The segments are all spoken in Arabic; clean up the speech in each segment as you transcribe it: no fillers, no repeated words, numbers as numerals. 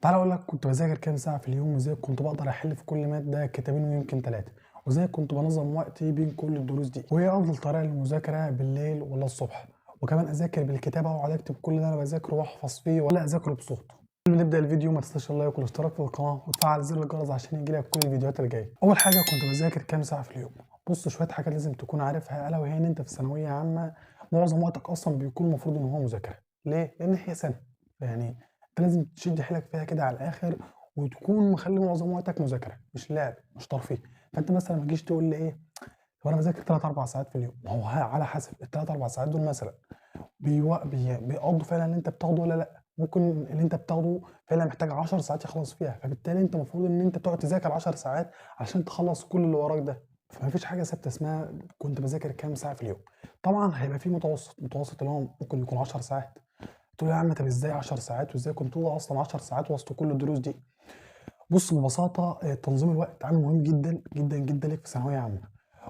تعالَ أقول لك كنت باذاكر كام ساعة في اليوم، وإزاي كنت باقدر أحل في كل مادة كتابين ويمكن 3، وإزاي كنت بانظّم وقتي بين كل الدروس دي، وإيه أفضل طريقة للمذاكرة بالليل والّا الصبح، وكمان أذاكر بالكتابة وأقعد أكتب كل اللي أنا باذاكره وأحفظ فيه والّا أذاكره بصوت. قبل ما نبدأ الفيديو ما تنساش اللايك والاشتراك في القناة وتفعل زر الجرس عشان يجيلك كل الفيديوهات اللي جاية. أول حاجة كنت باذاكر كام ساعة في اليوم؟ بُص شوية حاجات لازم تكون عارفها ألا وهي إن أنت في ثانوية عامة معظم وقتك أصلًا بيكون المفروض إن هو مذاكرة، ليه؟ لإن هي سنة، يعني أنت لازم تشد حيلك فيها كده على الآخر وتكون مخلّي معظم وقتك مذاكرة، مش لعب، مش ترفيه. فأنت مثلًا ما تجيش تقول لي إيه، هو أنا باذاكر 3، 4 ساعات في اليوم، ما هو على حسب ال3، 4 ساعات دول مثلًا بيقضّوا فعلًا اللي أنت بتاخده والّا لأ؟ ممكن اللي أنت بتاخده فعلًا محتاج 10 ساعات يخلص فيها، فبالتالي أنت المفروض إن أنت تقعد تذاكر 10 ساعات عشان تخلّص كل اللي وراك ده. فما فيش حاجة ثابتة اسمها كنت باذاكر كام ساعة في اليوم. طبعًا هيبقى في متوسط اللي هو ممكن يكون 10 ساعات. تقول لي يا عم طب إزاي 10 ساعات وإزاي كنت تقعد أصلًا 10 ساعات وسط كل الدروس دي؟ بُص ببساطة تنظيم الوقت عامل مهم جدًا، جدًا، جدًا ليك في ثانوية عامة،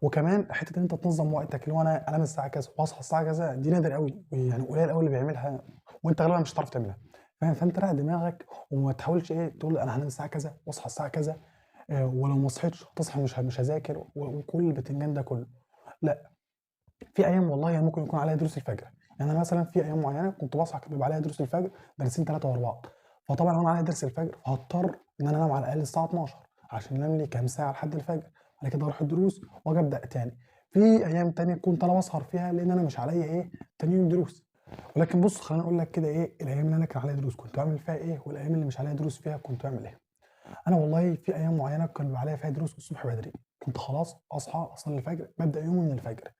وكمان حتّة إن أنت تنظّم وقتك اللي هو أنا أنام الساعة كذا وأصحى الساعة كذا دي نادر أوي، يعني قليل أوي اللي بيعملها وأنت غالبًا مش هتعرف تعملها، فاهم؟ فأنت ريّح دماغك وما تحاولش إيه تقول أنا هانام الساعة كذا واصحى الساعة كذا ولو ما صحيتش هتصحى مش هاذاكر وكل البتنجان ده كلّه، لأ. في أيام والله ممكن يكون عليّا دروس الفجر، يعني أنا مثلًا في أيام معيّنة كنت باصحى كان بيبقى عليّا دروس الفجر درسين 3 ورا بعض، فطبعًا لو أنا عليّا درس الفجر فهاضطر إن أنا أنام على الأقل الساعة 12:00 عشان أنام لي كام ساعة لحد الفجر، بعد كده أروح الدروس وآجي أبدأ تاني. في أيام تانية كنت أنا باسهر فيها لإن أنا مش عليّا إيه، تاني يوم دروس. ولكن بُص خلّيني أقول لك كده إيه، الأيام اللي أنا كان عليّا دروس كنت باعمل فيها إيه، والأيام اللي مش عليّا دروس فيها كنت باعمل إيه. أنا والله في أيام معيّنة كان بيبقى عليّا فيها دروس الصبح بدري، كنت خلاص أصحى أصلّي الفجر، بابدأ يومي من الفجر.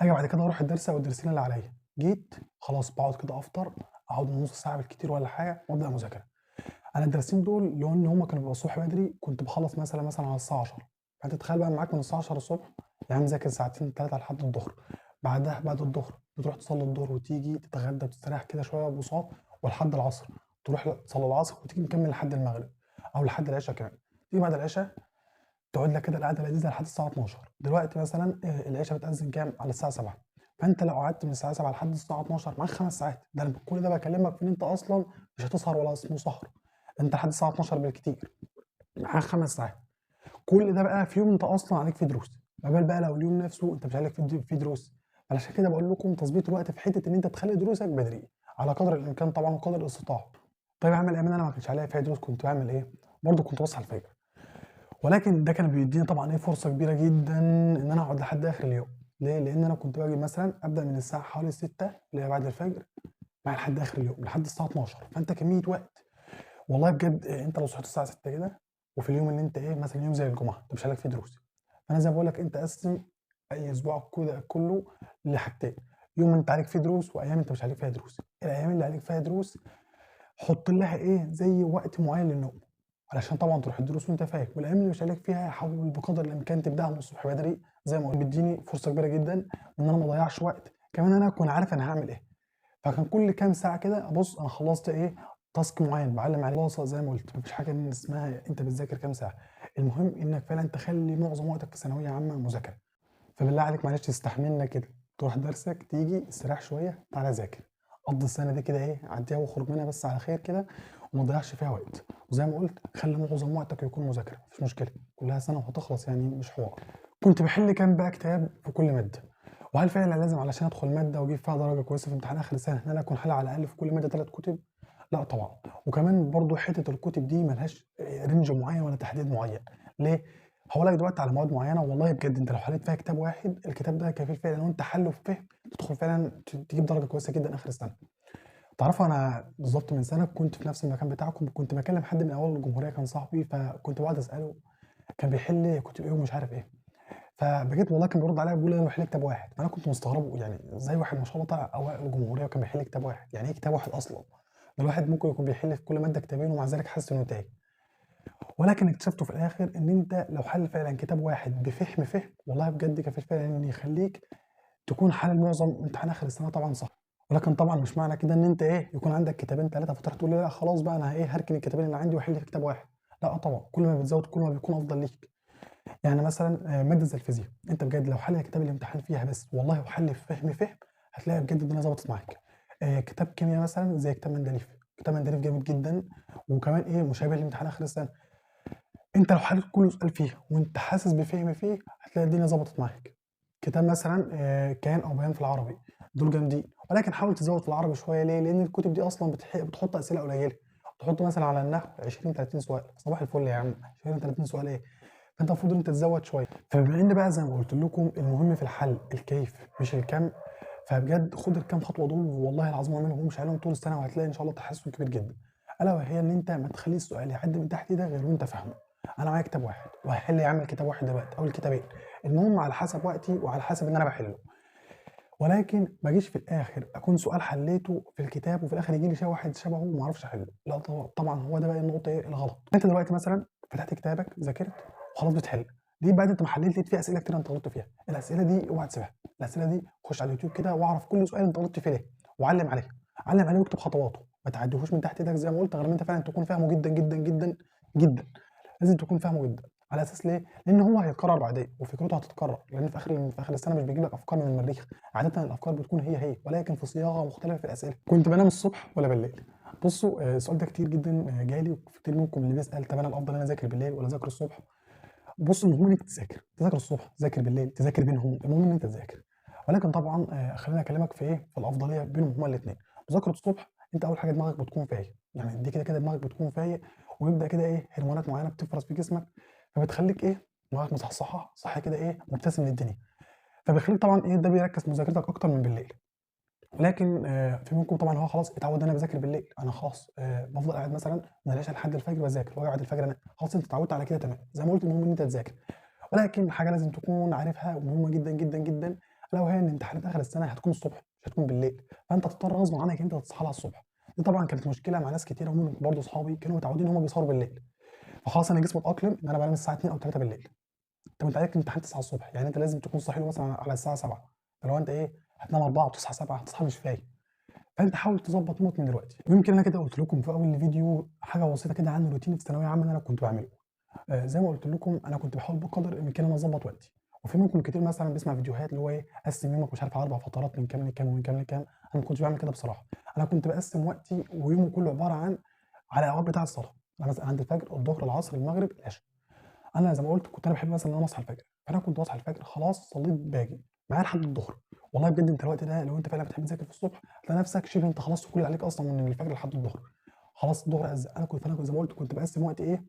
آجي بعد كده أروح الدرس أو الدرسين اللي عليّا، جيت خلاص باقعد كده أفطر، أقعد نُص ساعة بالكتير والّا حاجة وأبدأ مذاكرة. أنا الدرسين دول لو إن هم كانوا بيبقوا الصبح بدري، كنت باخلّص مثلًا على الساعة 10:00، فأنت تخيّل بقى معاك من الساعة 10:00 يا عم ذاكر ساعتين 3 لحد الضهر، بعدها بعد الضهر بتروح تصلّي الضهر وتيجي تتغدى وتستريّح كده شوية بساط ولحد العصر، تروح تصلّي العصر وتيجي مكمّل لحد المغرب أو لحد العشا كمان، تيجي بعد العشا تقعد لك كده القعدة لذيذة لحد الساعة 12:00، دلوقتي مثلًا العشا بتأذن كام؟ على الساعة 19:00، فأنت لو قعدت من الساعة 19:00 لحد الساعة 12:00 معاك 5 ساعات، ده أنا كل ده باكلمك في إن أنت أصلًا مش هتسهر ولا اسمه سهر، أنت لحد الساعة 12:00 بالكتير، معاك 5 ساعات، كل ده بقى في يوم أنت أصلًا عليك فيه دروس، ما بال بقى لو اليوم نفسه أنت مش عليك فيه دروس، علشان كده باقول لكم تضبيط الوقت في حتة إن أنت تخلّي دروسك بدري، على قدر الإمكان طبعًا وقدر الاستطاعة. طيب يا عم الأيام اللي أنا ما كانش عليّا فيها دروس كنت باعمل إيه؟ برضه كنت باصحى الفجر. ولكن ده كان بيدّيني طبعًا إيه، فرصة كبيرة جدًا إن أنا أقعد لحد آخر اليوم، ليه؟ لإن أنا كنت باجي مثلًا أبدأ من الساعة حوالي 18:00 اللي هي بعد الفجر معايا لحد آخر اليوم، لحد الساعة 12:00 فأنت كمية وقت والله بجد أنت لو صحيت الساعة 6:00 كده وفي اليوم اللي أنت إيه، مثلًا يوم زي الجمعة أنت مش عليك فيه دروس، فأنا زي ما باقول لك أنت قسّم أي أسبوعك كده كلّه لحاجتين، يوم أنت عليك فيه دروس وأيام أنت مش عليك فيها دروس، الأيام اللي عليك فيها دروس حُط لها إيه، زي وقت معيّن للنوم، علشان طبعًا تروح الدروس وأنت فايق، والأيام اللي مش عليك فيها حاول بقدر الإمكان تبدأها من الصبح بدري زي ما قُلت، بيدّيني فرصة كبيرة جدًا إن أنا ما أضيّعش وقت، كمان أنا أكون عارف أنا هاعمل إيه، فكان كل كام ساعة كده أبُص أنا خلّصت إيه، task معيّن باعلّم عليه خلاصة زي ما قُلت، ما فيش حاجة إن اسمها أنت بتذاكر كام ساعة، المهم إنك فعلًا تخلّي معظم وقتك في ثانوية عامة مذاكرة، فبالله عليك معلش استحملنا كده، تروح درسك، تيجي استريّح شوية، تعالَ ذاكر، قضّي السنة دي كده إيه، عدّيها واخرج منها بس على خير كده وما تضيّعش فيها وقت، وزي ما قُلت خلّي معظم وقتك يكون مذاكرة، ما فيش مشكلة، كلّها سنة وهتخلص يعني مش حوار. كنت باحل كام بقى كتاب في كل مادة، وهل فعلًا لازم علشان أدخل مادة وأجيب فيها درجة كويسة في امتحان آخر السنة إن أنا أكون حالل على الأقل في كل مادة 3 كُتب؟ لأ طبعًا، وكمان برضه حتّة الكُتب دي ما لهاش range معيّن ولا تحديد معيّن، ليه؟ هاقول لك دلوقتي على مواد معيّنة والله بجد أنت لو حليت فيها كتاب واحد، الكتاب ده كفيل فعلًا لو أنت حلّه بفهم تدخل فعلًا تجيب درجة كويسة جدًا آخر السنة. تعرفوا أنا بالضبط من سنة كنت في نفس المكان بتاعكم، كنت باكلم حد من أوائل الجمهورية كان صاحبي، فكنت باقعد أسأله كان بيحل كُتب إيه ومش عارف إيه، فبجد والله كان بيرد عليَّ بيقول لي أنا باحل كتاب واحد، فأنا كنت مستغربه يعني إزاي واحد ما شاء الله طالع أوائل الجمهورية وكان بيحل كتاب واحد، يعني إيه كتاب واحد أصلًا؟ ده الواحد ممكن يكون بيحل في كل مادة كتابين ومع ذلك حاسس إنه تايه. ولكن اكتشفته في الآخر إن أنت لو حلّ فعلًا كتاب واحد بفهم والله بجد كفيل فعلًا إن يخلّيك تكون حالل معظم امتحان آخر السنة طبعًا صح، ولكن طبعًا مش معنى كده إن أنت إيه، يكون عندك كتابين 3 فتروح تقول لي لأ خلاص بقى أنا إيه هاركن الكتابين اللي عندي وأحل في كتاب واحد، لأ طبعًا، كل ما بتزوّد كل ما بيكون أفضل ليك، يعني مثلًا مادة زي الفيزيا، أنت بجد لو حلّ كتاب الامتحان فيها بس والله وحل فهم، هتلاقي بجد الدنيا ضبطت معاك، كتاب كيميا مثلًا زي كتاب مندليف، كتاب مندليف جامد جدا، وكمان ايه مشابه لامتحان اخر السنه. انت لو حليت كل سؤال فيه وانت حاسس بفهم فيه هتلاقي الدنيا ظبطت معاك. كتاب مثلا كيان او بيان في العربي، دول جامدين، ولكن حاول تزود في العربي شويه. ليه؟ لان الكتب دي اصلا بتحط اسئله قليله، تحط مثلا على النحو 20 30 سؤال. صباح الفل يا عم، 20 30 سؤال ايه؟ فانت المفروض ان انت تزود شويه. فبما ان بقى زي ما قلت لكم المهم في الحل الكيف مش الكم، فبجد خد الكام خطوه دول والله العظيم اعملهم وامشي عليهم طول السنه، وهتلاقي ان شاء الله تحسن كبير جدا. الا وهي ان انت ما تخليش السؤال يعدي من تحت ايدك غير وانت فاهمه. انا معايا كتاب واحد وهحل يا عم كتاب واحد دلوقتي او الكتابين، المهم على حسب وقتي وعلى حسب ان انا بحله. ولكن ما اجيش في الاخر اكون سؤال حليته في الكتاب وفي الاخر يجي لي شيء واحد شبهه وما اعرفش احله. لا طبعا هو ده بقى النقطه ايه الغلط. انت دلوقتي مثلا فتحت كتابك ذاكرت وخلاص بتحل، دي بعد انت ما حليت لقيت فيه اسئله كتير انت غلطت فيها. الاسئله دي اوعى تسيبها. الاسئله دي خش على اليوتيوب كده واعرف كل سؤال انت غلطت فيه ليه، وعلم عليه. علم عليه واكتب خطواته، ما تعديهوش من تحت ايدك زي ما قلت غير ما انت فعلا تكون فاهمه جدا جدا جدا جدا. لازم تكون فاهمه جدا. على اساس ليه؟ لان هو هيتكرر بعدين وفكرته هتتكرر، لان في اخر السنه مش بيجيب لك افكار من المريخ. عاده الافكار بتكون هي ولكن في صياغه مختلفه في الاسئله. كنت بنام الصبح ولا بالليل؟ بصوا السؤال ده كتير جدا جالي، وكتير منكم اللي بيسال طب انا الافضل ان انا اذاكر بالليل ولا اذاكر الصبح؟ بص المهم ان انت تذاكر الصبح، تذاكر بالليل، تذاكر بينهم، المهم ان انت تذاكر. ولكن طبعا خليني اكلمك في ايه، في الافضليه بينهم هما الاثنين. مذاكره الصبح انت اول حاجه دماغك بتكون فايق، يعني دي كده كده دماغك بتكون فايق، ويبدا كده ايه هرمونات معينه بتفرز في جسمك، فبتخليك ايه دماغك مصحصحه صح كده ايه مبتسم للدنيا، فبيخليك طبعا ايه ده بيركز في مذاكرتك اكتر من بالليل. ولكن في منكم طبعا هو خلاص اتعود ان انا بذاكر بالليل، انا خلاص بفضل قاعد مثلا من العشاء لحد الفجر بذاكر واجي بعد الفجر انام، خلاص انت اتعودت على كده تمام. زي ما قلت المهم ان انت تذاكر. ولكن حاجه لازم تكون عارفها ومهمه جدا جدا جدا، الا وهي ان امتحانات اخر السنه هتكون الصبح مش هتكون بالليل، فانت تضطر غصب عنك انت تصحى لها الصبح. دي طبعا كانت مشكله مع ناس كتيره ومنهم برضه اصحابي كانوا متعودين ان هم بيسهروا بالليل، فخلاص انا جسمي اتاقلم ان انا بنام الساعه 2 او 3 بالليل. طب انت عليك الامتحان 9 الصبح، يعني انت لازم تكون صاحي له مثلا على الساعه 7. فلو انت ايه هتنام 4 وتصحى 7 هتصحى مش فايق. فانت حاول تظبط نومك من دلوقتي. ويمكن انا كده قلت لكم في اول الفيديو حاجه بسيطه كده عن روتيني في ثانويه عامه انا كنت بعمله. زي ما قلت لكم انا كنت بحاول بقدر الامكان ان انا اظبط وقتي. وفي منكم كتير مثلا بيسمع فيديوهات اللي هو ايه قسم يومك مش عارف على 4 فترات من كام لكام ومن كام لكام. انا ما كنتش بعمل كده بصراحه. انا كنت بقسم وقتي ويومي كله عباره عن على الاوقات بتاع الصلاه. انا مثلا عند الفجر الظهر العصر المغرب العشاء. انا زي ما قلت كنت انا بحب مثلا ان انا اصحى الفجر، فانا كنت بصحى الفجر خلاص صليت باجي معايا لحد الظهر. والله بجد انت الوقت ده لو انت فعلا بتحب تذاكر في الصبح هتلاقي نفسك شبه انت خلصت كل اللي عليك اصلا من الفجر لحد الظهر. خلاص الظهر اذن. انا كنت زي ما قلت كنت بقسم وقتي ايه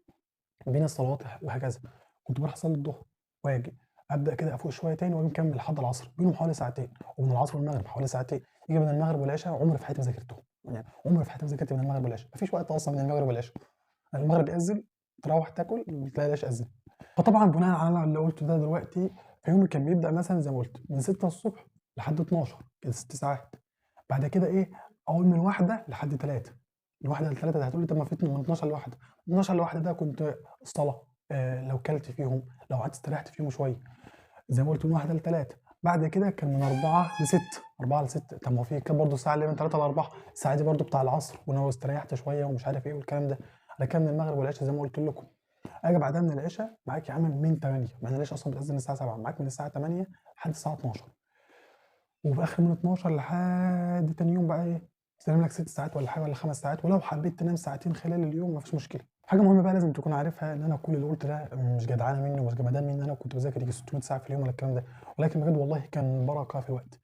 بين الصلوات وهكذا. كنت بروح اصلي الظهر واجي ابدا كده افوق شويه تاني واقوم مكمل لحد العصر، بينهم حوالي ساعتين، ومن العصر والمغرب حوالي ساعتين. يجي من المغرب والعشاء عمري في حياتي ما ذاكرتهم، يعني عمري في حياتي ما ذاكرت من المغرب والعشاء، مفيش وقت اصلا من المغرب والعشاء. المغرب يأذن تروح تاكل تلاقي العشاء أذن. فطبعا بناء على اللي قلته ده دلوقتي، فيومي كان بيبدا مثلا زي ما قلت من 6 الصبح لحد 12 كده 6 ساعات. بعد كده ايه اقول من واحده لحد 3. من واحده ل 3 ده هتقول لي طب ما في من 12 لواحده. من 12 لواحده ده كنت الصلاه، لو كلت فيهم، لو قعدت استريحت فيهم شويه. زي ما قلت من واحده ل3. بعد كده كان من 4 ل 6. 4 ل 6 طب ما في كان برضه الساعه اللي من 3 ل 4 الساعه دي برضه بتاع العصر وانا لو استريحت شويه ومش عارف ايه والكلام ده. على كده من المغرب والعشاء زي ما قلت لكم. اجي بعدها من العشاء معاك يا عم من 8، مع ان العشاء اصلا بتأذن الساعه 7، معاك من الساعه 8 لحد الساعه 12. وفي اخر من 12 لحد تاني يوم بقى ايه تنام لك 6 ساعات ولا حاجه ولا 5 ساعات، ولو حبيت تنام ساعتين خلال اليوم مفيش مشكله. حاجه مهمه بقى لازم تكون عارفها ان انا كل اللي قلت ده مش جدعانه مني ومش جمدان مني ان انا كنت بذاكر يجي 600 ساعه في اليوم ولا الكلام ده، ولكن بجد والله كان بركه في الوقت.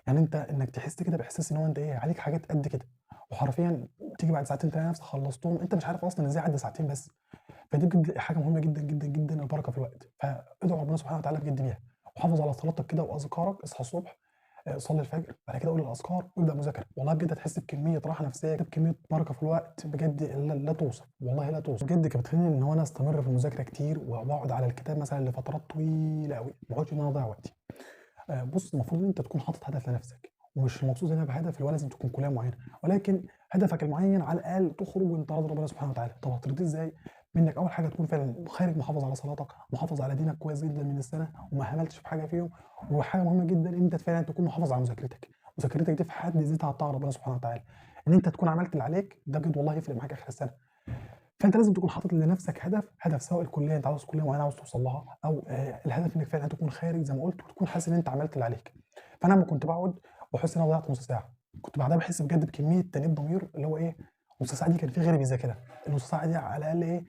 يعني انت انك تحس كده باحساس ان هو انت ايه عليك حاجات قد كده، وحرفيا تيجي بعد ساعتين تلاقي نفسك خلصتهم انت مش عارف اصلا ازاي عدى ساعتين بس. فدي بجد حاجه مهمه جدا جدا جدا البركه في الوقت، فادعو ربنا سبحانه وتعالى بجد بيها. وحافظ على صلاتك كده واذكارك، اصحى الصبح صلي الفجر بعد كده قول الاذكار وابدا مذاكره، والله بجد هتحس بكميه راحه نفسيه بكميه بركه في الوقت بجد لا توصف، والله لا توصف. بجد كانت بتخليني ان هو انا استمر في المذاكره كتير واقعد على الكتاب مثلا لفترات طويله قوي، ما اقعدش ان انا اضيع وقتي. بُص المفروض إن أنت تكون حاطط هدف لنفسك، ومش المقصود هنا بهدف اللي هو لازم تكون كلية معينة، ولكن هدفك المعين على الأقل تخرج وأنت راضي ربنا سبحانه وتعالى. طب هترضيه إزاي؟ بإنك أول حاجة تكون فعلًا خارج محافظ على صلاتك، محافظ على دينك كويس جدًا من السنة، وما اهملتش في حاجة فيهم. وحاجة مهمة جدًا إن أنت فعلًا تكون محافظ على مذاكرتك. مذاكرتك دي في حد ذاتها هتطاع ربنا سبحانه وتعالى. إن أنت تكون عملت اللي عليك ده بجد والله هيفرق معاك آخر السنة. فأنت لازم تكون حاطط لنفسك هدف سواء الكلية أنت عاوز كلية معينة عاوز توصل لها، أو الهدف إنك فعلًا تكون خارج زي ما قُلت وتكون حاسس إن أنت عملت اللي عليك. فأنا لمّا كنت باقعد واحس إن أنا ضيعت نُص ساعة، كنت بعدها باحس بجد بكمية تأنيب ضمير اللي هو إيه، نص ساعه دي كان في غيري بيذاكرها. النص ساعه دي على الاقل ايه،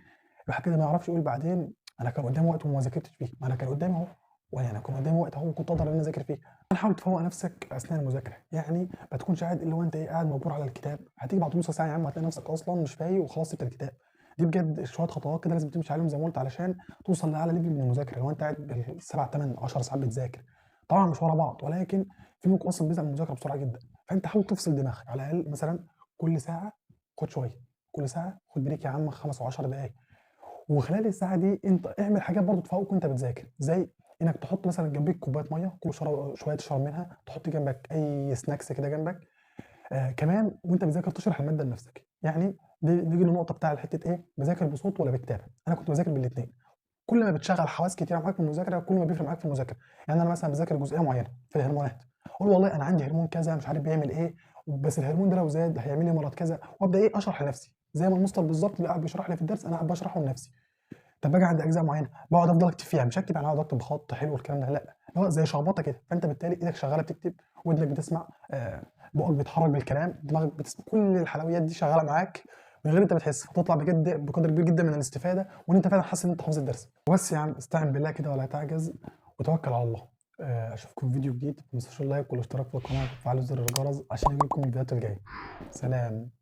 الواحد كده ما يعرفش يقول بعدين انا كان قدامي وقت وما ذاكرتش فيه، ما انا كان قدامي اهو، ولا انا كان قدامي وقت اهو كنت اقدر ان انا اذاكر فيه. حاول تفوق نفسك اثناء المذاكره، يعني ما تكونش قاعد اللي هو انت ايه قاعد مجبور على الكتاب. هتيجي بعد نص ساعه يا عم هتلاقي نفسك اصلا مش فايق وخلاص سبت الكتاب. دي بجد شويه خطوات كده لازم تمشي عليهم زي ما قلت علشان توصل لاعلى ليفل من المذاكره. لو انت قاعد بالسبع 8 10 ساعات بتذاكر، طبعا مش ورا بعض، ولكن في منكم اصلا بيزهق من المذاكره بسرعه جدا. فانت حاول تفصل دماغك على الاقل، مثلا كل ساعه خد شويه، كل ساعه خد بريك يا عم 5 او 10 دقائق. وخلال الساعه دي انت اعمل حاجات برضو تفوقك وانت بتذاكر، زي انك تحط مثلا جنبك كوبايه ميه كل شويه تشرب منها، تحط جنبك اي سناكس كده جنبك. كمان وانت بتذاكر تشرح الماده لنفسك. يعني دي نيجي للنقطه بتاع حته ايه، بذاكر بصوت ولا بكتابه. انا كنت بذاكر بالاثنين. كل ما بتشغل حواس كتيره معاك في المذاكره كل ما بيفرق معاك في المذاكره. يعني انا مثلا بذاكر جزئيه معينه في الهرمونات، اقول والله انا عندي هرمون كذا مش عارف بيعمل ايه، بس الهرمون ده لو زاد هيعمل لي مرض كذا، وابدا ايه اشرح لنفسي زي ما المستر بالظبط اللي قاعد بيشرح لي في الدرس انا قاعد بشرحه لنفسي. طب باجي عند اجزاء معينه بقعد افضل اكتب فيها، مش هكتب انا اقعد اكتب بخط حلو والكلام ده، لا، اللي هو زي شخبطه كده. فانت بالتالي ايدك شغاله بتكتب، ودنك بتسمع، بقك بيتحرك بالكلام، دماغك بتسمع، كل الحلويات دي شغاله معاك من غير انت بتحس، فتطلع بجد بقدر كبير جدا من الاستفاده، وان انت فعلا حاسس ان انت حافظ الدرس. وبس يا عم استعن بالله كده ولا تعجز، وتوكل على الله. اشوفكم في فيديو جديد، ما تنسوش اللايك والاشتراك في القناه وتفعلوا زر الجرس عشان يجيلكم الفيديوهات الجايه. سلام.